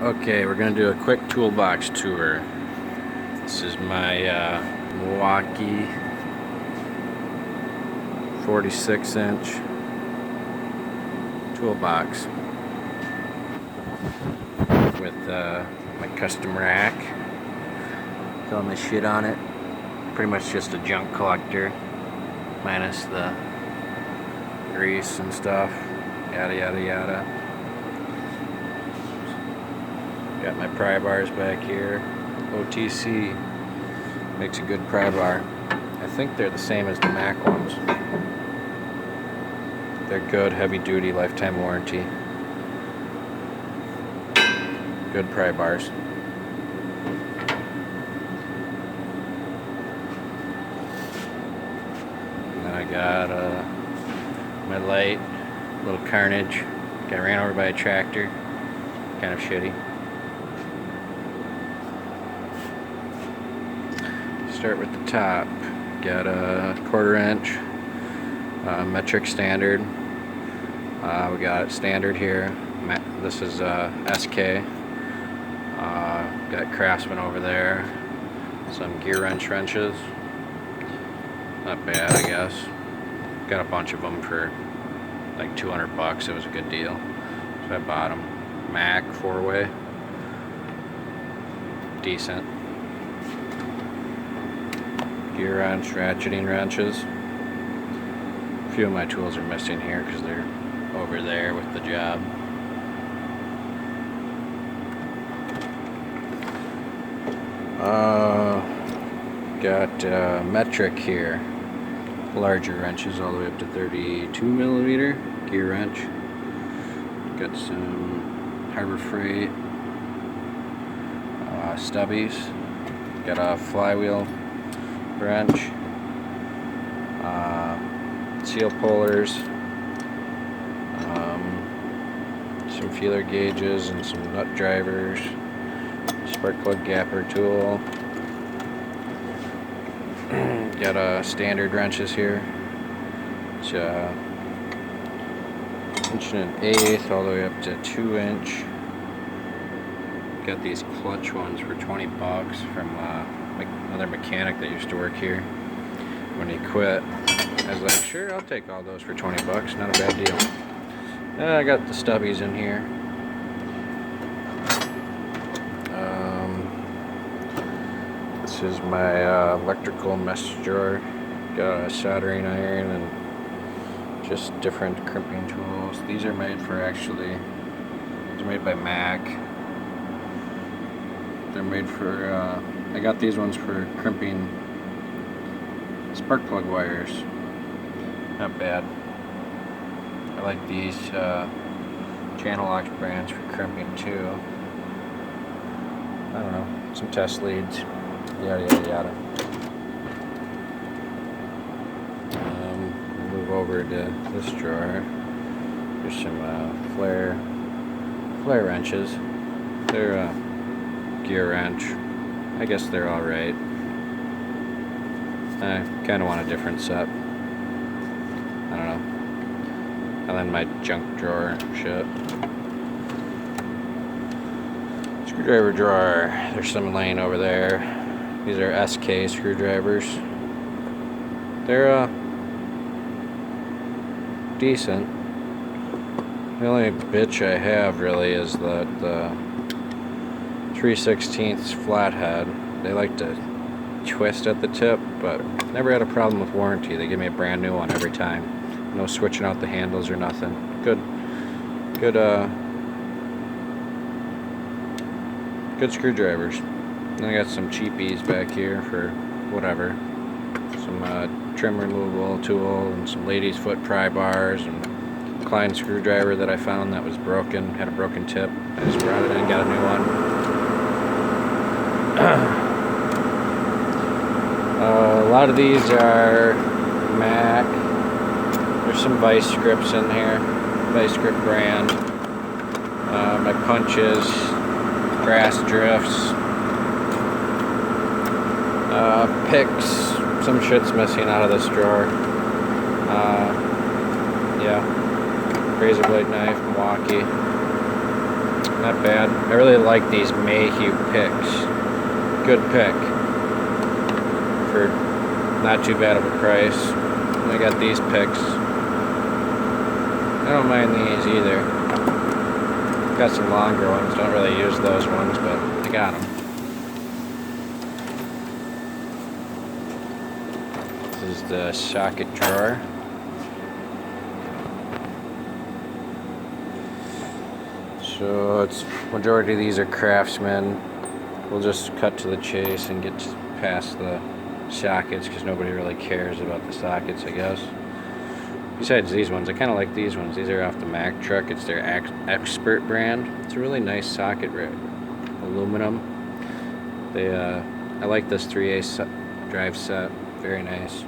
Okay, we're gonna do a quick toolbox tour. This is my Milwaukee 46-inch toolbox with my custom rack. With all my shit on it. Pretty much just a junk collector, minus the grease and stuff. Yada yada yada. Got my pry bars back here. OTC makes a good pry bar. I think they're the same as the Mac ones. They're good, heavy duty, lifetime warranty. Good pry bars. And then I got my light, little Carnage. Got ran over by a tractor. Kind of shitty. Start with the top. Got a 1/4 inch metric standard. We got standard here. This is SK. Got Craftsman over there. Some gear wrenches. Not bad, I guess. Got a bunch of them for like $200. It was a good deal, so I bought them. Mac 4-way. Decent. Gear wrench, ratcheting wrenches. A few of my tools are missing here because they're over there with the job. Got metric here. Larger wrenches all the way up to 32mm gear wrench. Got some Harbor Freight stubbies. Got a flywheel wrench, seal pullers, some feeler gauges and some nut drivers, spark plug gapper tool. Got standard wrenches here. It's 1 1/8 all the way up to 2-inch. Got these clutch ones for $20 from another mechanic that used to work here. When he quit, I was like, sure, I'll take all those for $20, not a bad deal. And I got the stubbies in here. This is my electrical mess drawer. Got a soldering iron and just different crimping tools. These are made for they're made by Mac. They're made for, I got these ones for crimping spark plug wires. Not bad. I like these channel lock brands for crimping too. I don't know, some test leads, yada yada yada. Move over to this drawer. There's some flare wrenches. They're gear wrench. I guess they're alright. I kind of want a different set. I don't know. And then my junk drawer shit. Screwdriver drawer. There's some laying over there. These are SK screwdrivers. They're decent. The only bitch I have really is the 3/16 flathead. They like to twist at the tip, but never had a problem with warranty. They give me a brand new one every time. No switching out the handles or nothing. Good screwdrivers. Then I got some cheapies back here for whatever. Some trim removal tool and some ladies' foot pry bars and a Klein screwdriver that I found that was broken, had a broken tip. I just brought it in, got a new one. A lot of these are Mac. There's some vice grips in here, vice grip brand. My punches, grass drifts, picks. Some shit's missing out of this drawer. Yeah, razor blade knife, Milwaukee. not bad. I really like these Mayhew picks. Good pick for not too bad of a price. I got these picks. I don't mind these either. Got some longer ones. Don't really use those ones, but I got them. This is the socket drawer. So it's majority of these are Craftsman. We'll just cut to the chase and get past the sockets because nobody really cares about the sockets, I guess. Besides these ones, I kind of like these ones. These are off the Mack truck. It's their Expert brand. It's a really nice socket aluminum. I like this 3A drive set. Very nice.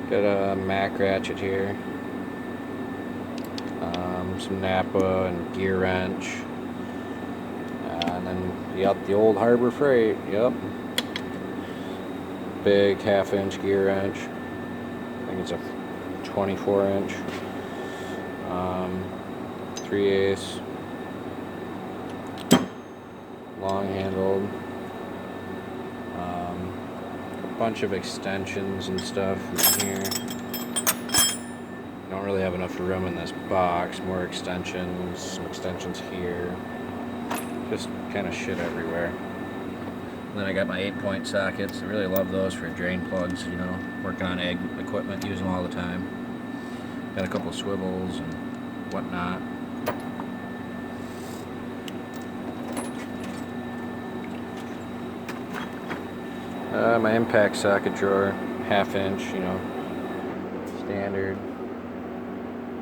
Got a Mack ratchet here. Some Napa and gear wrench. And then the old Harbor Freight. Yep. Big 1/2-inch gear wrench. I think it's a 24-inch. 3/8. Long handled. A bunch of extensions and stuff in here. Don't really have enough room in this box. More extensions, some extensions here. Just kind of shit everywhere. And then I got my 8-point sockets. I really love those for drain plugs, you know, working on ag equipment, use them all the time. Got a couple swivels and whatnot. My impact socket drawer, 1/2-inch, you know, standard,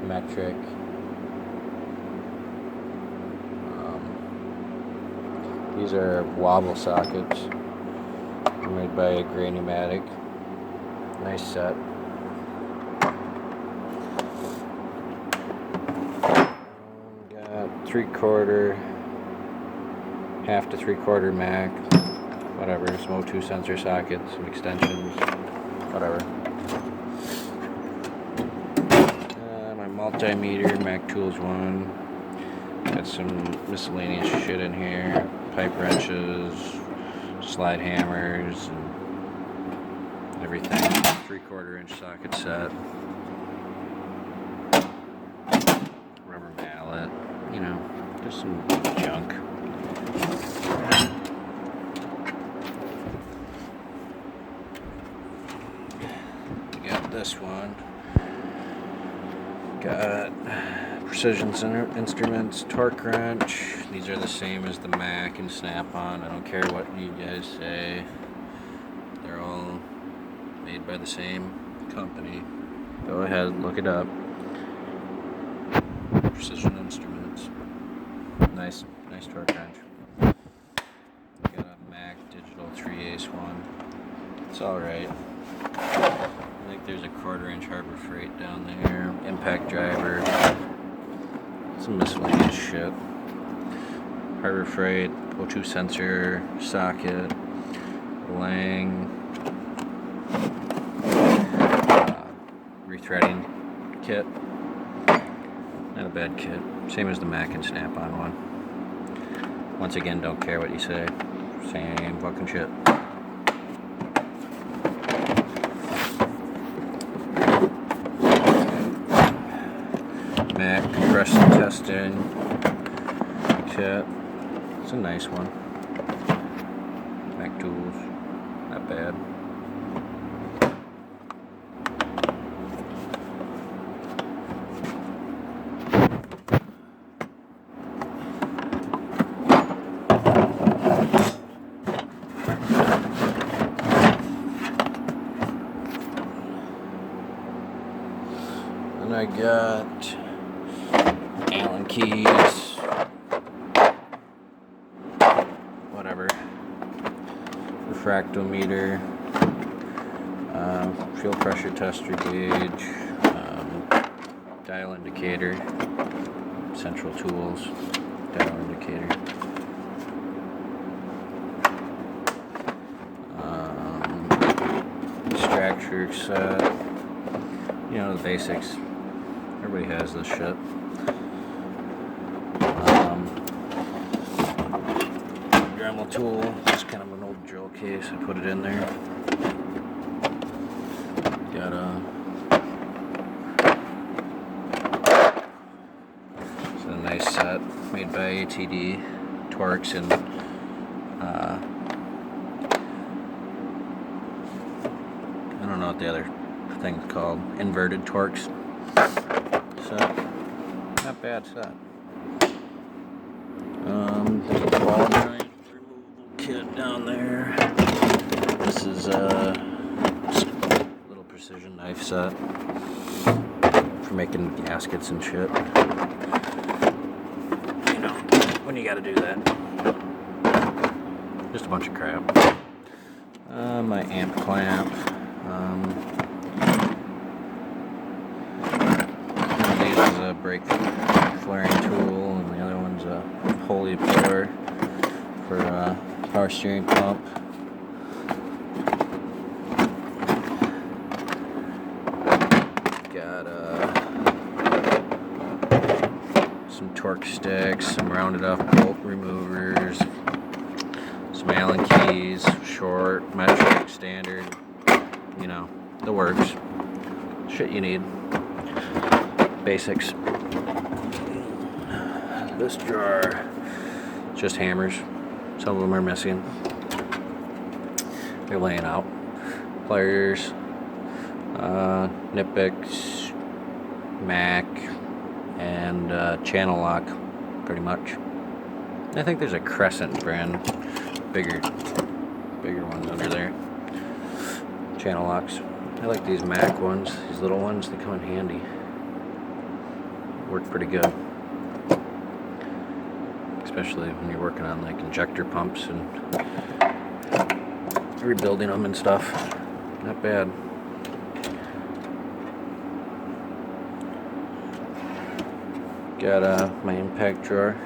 metric. These are wobble sockets. They're made by Gray-Numatic. Nice set. Got 3/4, 1/2 to 3/4 Mac. Whatever, some O2 sensor sockets, some extensions, whatever. My multimeter, Mac Tools 1. Got some miscellaneous shit in here. Pipe wrenches, slide hammers, and everything. 3/4-inch socket set. Rubber mallet, you know, just some junk. This one got Precision Instruments torque wrench. These are the same as the Mac and Snap-on. I don't care what you guys say. They're all made by the same company. Go ahead, look it up. Precision Instruments. Nice torque wrench. Got a Mac Digital 3/8 one. It's alright. I think there's a 1/4-inch Harbor Freight down there. Impact driver. Some miscellaneous shit. Harbor Freight, O2 sensor, socket, Lang, rethreading kit. Not a bad kit. Same as the Mac and Snap-on one. Once again, don't care what you say. Same fucking shit. Mac compression testing kit. It's a nice one. Mac Tools, not bad. And I got Allen keys, whatever, refractometer, fuel pressure tester gauge, dial indicator, central tools, dial indicator, extractor set, you know, the basics. Everybody has this shit. Dremel tool. It's kind of an old drill case. I put it in there. Got it's a nice set made by ATD. Torx and I don't know what the other thing's called. Inverted Torx. So not bad set. There's a ball joint removal kit down there. This is a little precision knife set for making gaskets and shit. You know, when you gotta do that. Just a bunch of crap. My amp clamp. One of these is a brake flaring tool, and the other one's a pulley puller for power steering pump. Got some Torx sticks, some rounded off bolt removers, some Allen keys, short, metric, standard, you know, the works. Shit you need. Basics. This drawer, just hammers. Some of them are missing. They're laying out. Pliers, nip picks, Mac, and channel lock, pretty much. I think there's a Crescent brand, bigger ones under there. Channel locks. I like these Mac ones, these little ones. They come in handy. Work pretty good. Especially when you're working on like injector pumps and rebuilding them and stuff. Not bad. Got my impact drawer,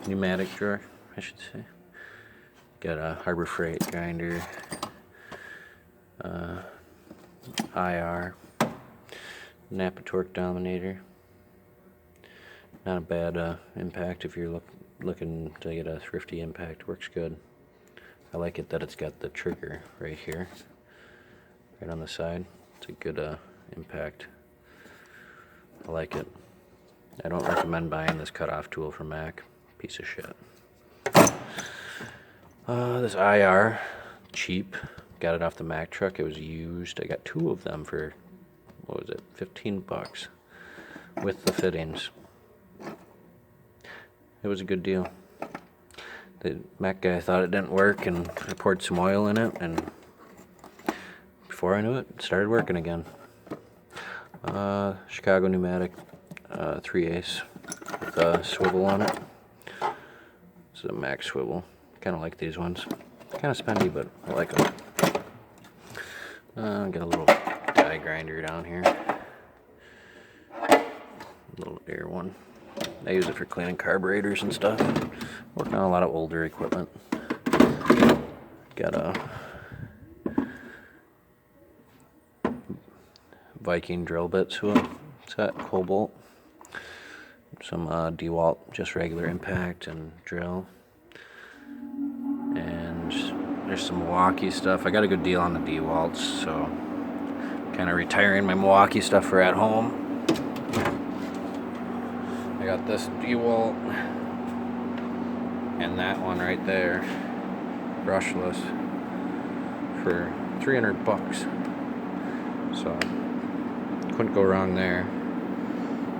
pneumatic drawer, I should say. Got a Harbor Freight grinder, IR, Napa torque dominator. Not a bad impact if you're looking to get a thrifty impact. Works good. I like it that it's got the trigger right here, right on the side. It's a good impact. I like it. I don't recommend buying this cutoff tool from Mac. Piece of shit. This IR, cheap. Got it off the Mac truck. It was used. I got 2 of them for, what was it, 15 bucks with the fittings. It was a good deal. The Mac guy thought it didn't work and I poured some oil in it, and before I knew it, it started working again. Chicago pneumatic 3/8 with a swivel on it. This is a Mac swivel. Kind of like these ones. Kind of spendy, but I like them. Got a little die grinder down here. Little air one. I use it for cleaning carburetors and stuff. Working on a lot of older equipment. Got a Viking drill bit set, Cobalt. Some DeWalt, just regular impact and drill. And there's some Milwaukee stuff. I got a good deal on the DeWalts, so kind of retiring my Milwaukee stuff for at home. I got this DeWalt and that one right there, brushless, for 300 bucks. So couldn't go wrong there.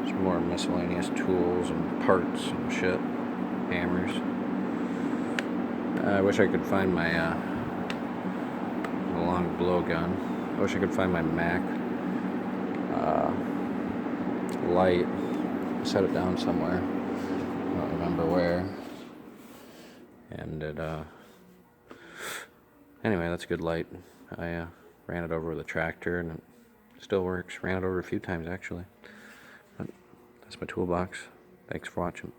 Some more miscellaneous tools and parts and shit, hammers. I wish I could find my long blowgun. I wish I could find my Mac light. I set it down somewhere. I don't remember where. And it anyway, that's a good light. I ran it over with a tractor and it still works. Ran it over a few times actually. But that's my toolbox. Thanks for watching.